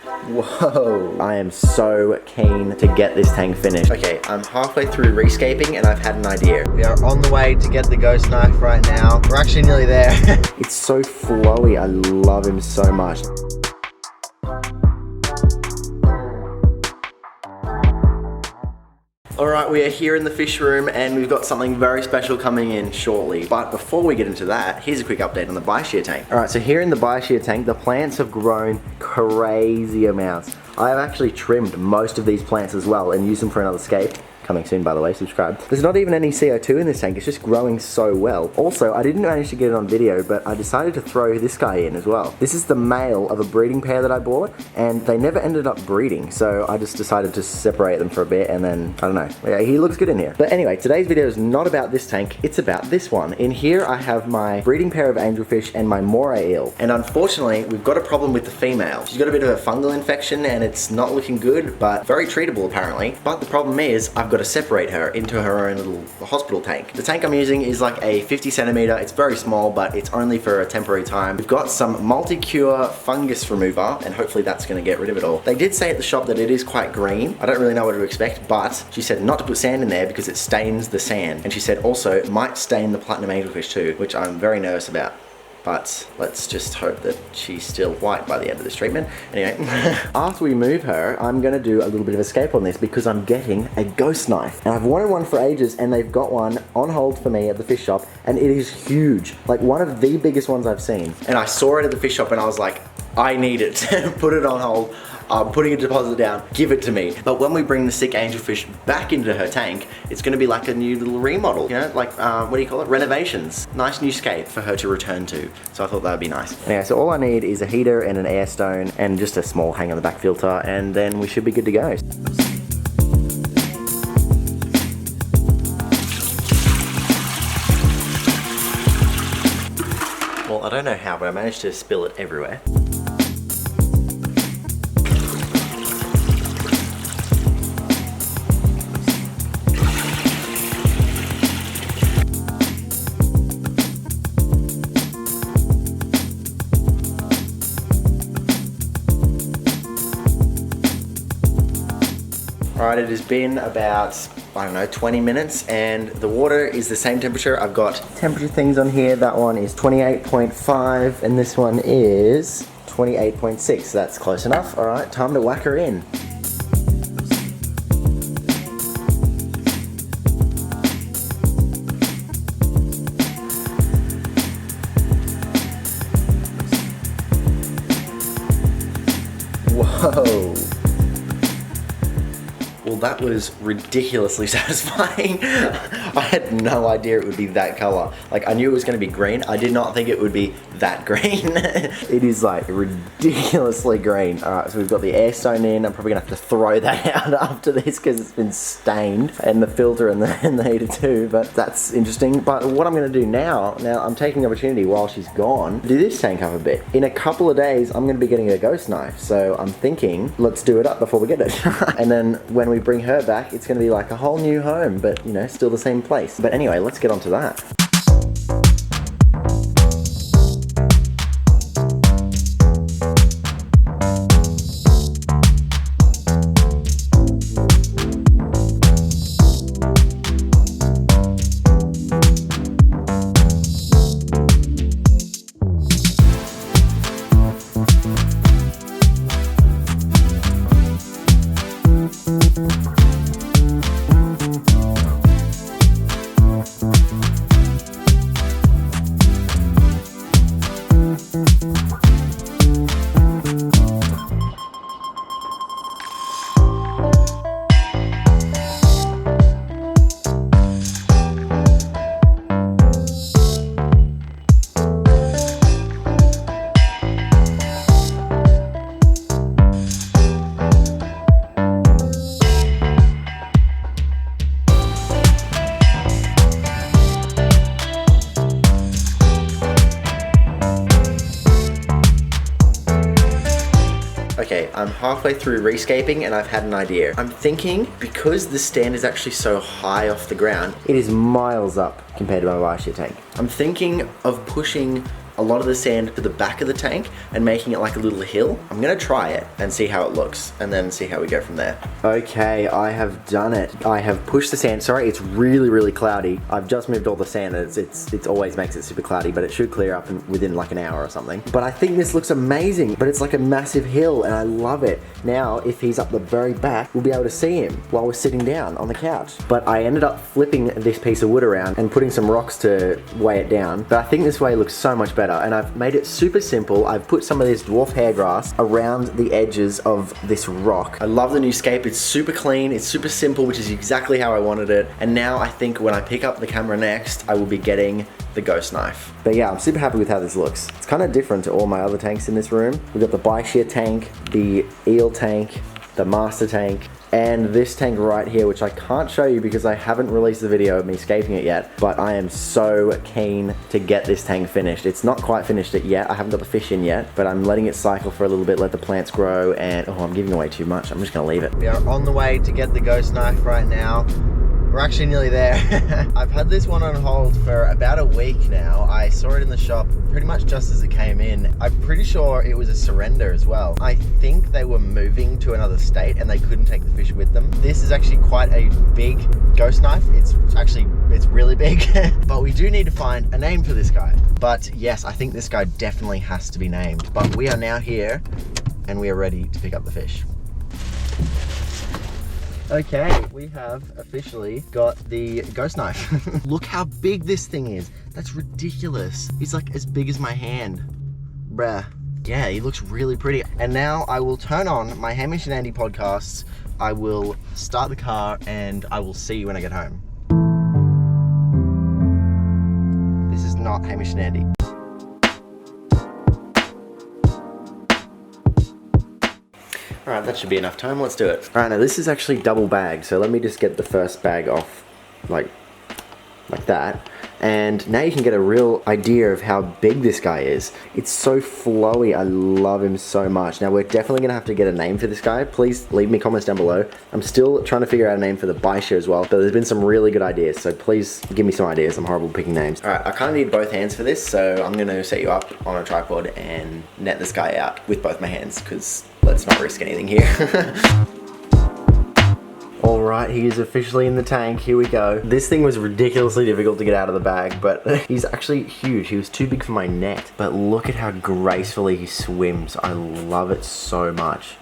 Whoa, I am so keen to get this tank finished. Okay, I'm halfway through rescaping and I've had an idea. We are on the way to get the ghost knife right now. We're actually nearly there. It's so flowy, I love him so much. Alright, we are here in the fish room and we've got something very special coming in shortly. But before we get into that, here's a quick update on the bi-shear tank. Alright, so here in the bi-shear tank, the plants have grown crazy amounts. I have actually trimmed most of these plants as well and used them for another scape. Coming soon, by the way, subscribe. There's not even any CO2 in this tank, it's just growing so well. Also, I didn't manage to get it on video, but I decided to throw this guy in as well. This is the male of a breeding pair that I bought, and they never ended up breeding, so I just decided to separate them for a bit, and then, I don't know, yeah, he looks good in here. But anyway, today's video is not about this tank, it's about this one. In here, I have my breeding pair of angelfish and my moray eel, and unfortunately, we've got a problem with the female. She's got a bit of a fungal infection, and it's not looking good, but very treatable apparently. But the problem is, I've got to separate her into her own little hospital tank. The tank I'm using is like a 50 centimeter. It's very small, but it's only for a temporary time. We've got some multi-cure fungus remover, and hopefully that's going to get rid of it all. They did say at the shop that it is quite green. I don't really know what to expect, but she said not to put sand in there because it stains the sand. And she said also it might stain the platinum angelfish too, which I'm very nervous about. But let's just hope that she's still white by the end of this treatment. Anyway, after we move her, I'm gonna do a little bit of escape on this because I'm getting a ghost knife. And I've wanted one for ages and they've got one on hold for me at the fish shop and it is huge. Like one of the biggest ones I've seen. And I saw it at the fish shop and I was like, I need it. Put it on hold. I'm putting a deposit down, give it to me. But when we bring the sick angelfish back into her tank, it's gonna be like a new little remodel, you know, like, what do you call it? Renovations. Nice new scape for her to return to. So I thought that would be nice. Anyway, so all I need is a heater and an air stone and just a small hang on the back filter, and then we should be good to go. Well, I don't know how, but I managed to spill it everywhere. Alright, it has been about, I don't know, 20 minutes and the water is the same temperature. I've got temperature things on here. That one is 28.5 and this one is 28.6. So that's close enough. Alright, time to whack her in. Whoa. Well, that was ridiculously satisfying. I had no idea it would be that color. Like, I knew it was going to be green. I did not think it would be that green. It is like ridiculously green. All right, so we've got the air stone in. I'm probably gonna have to throw that out after this because it's been stained, and the filter and the heater too, but that's interesting. But what I'm gonna do now I'm taking the opportunity while she's gone, to do this tank up a bit. In a couple of days, I'm gonna be getting a ghost knife. So I'm thinking, let's do it up before we get it. And then when we bring her back, it's gonna be like a whole new home, but you know, still the same place. But anyway, let's get on to that. Okay, I'm halfway through rescaping and I've had an idea. I'm thinking, because the stand is actually so high off the ground, it is miles up compared to my bi-shear tank. I'm thinking of pushing a lot of the sand to the back of the tank and making it like a little hill. I'm gonna try it and see how it looks and then see how we go from there. Okay, I have done it. I have pushed the sand. Sorry, it's really, really cloudy. I've just moved all the sand. It always makes it super cloudy, but it should clear up within like an hour or something. But I think this looks amazing, but it's like a massive hill and I love it. Now, if he's up the very back, we'll be able to see him while we're sitting down on the couch. But I ended up flipping this piece of wood around and putting some rocks to weigh it down. But I think this way looks so much better, and I've made it super simple. I've put some of this dwarf hairgrass around the edges of this rock. I love the new scape. It's super clean, it's super simple, which is exactly how I wanted it. And now I think when I pick up the camera next, I will be getting the ghost knife. But yeah, I'm super happy with how this looks. It's kind of different to all my other tanks in this room. We've got the bi-shear tank, the eel tank, the master tank, and this tank right here, which I can't show you because I haven't released the video of me scaping it yet, but I am so keen to get this tank finished. It's not quite finished it yet. I haven't got the fish in yet, but I'm letting it cycle for a little bit, let the plants grow, and oh, I'm giving away too much. I'm just gonna leave it. We are on the way to get the ghost knife right now. We're actually nearly there. I've had this one on hold for about a week now. I saw it in the shop pretty much just as it came in. I'm pretty sure it was a surrender as well. I think they were moving to another state and they couldn't take the fish with them. This is actually quite a big ghost knife. It's really big, but we do need to find a name for this guy. But yes, I think this guy definitely has to be named. But we are now here and we are ready to pick up the fish. Okay, we have officially got the ghost knife. Look how big this thing is. That's ridiculous. He's like as big as my hand. Bruh. Yeah, he looks really pretty. And now I will turn on my Hamish and Andy podcasts. I will start the car and I will see you when I get home. This is not Hamish and Andy. Alright, that should be enough time, let's do it. Alright, now this is actually double bagged, so let me just get the first bag off like that. And now you can get a real idea of how big this guy is. It's so flowy, I love him so much. Now we're definitely gonna have to get a name for this guy. Please leave me comments down below. I'm still trying to figure out a name for the bi-shear as well, but there's been some really good ideas, so please give me some ideas. I'm horrible picking names. Alright, I kinda need both hands for this, so I'm gonna set you up on a tripod and net this guy out with both my hands, because let's not risk anything here. Alright, he is officially in the tank, here we go. This thing was ridiculously difficult to get out of the bag, but he's actually huge. He was too big for my net, but look at how gracefully he swims. I love it so much.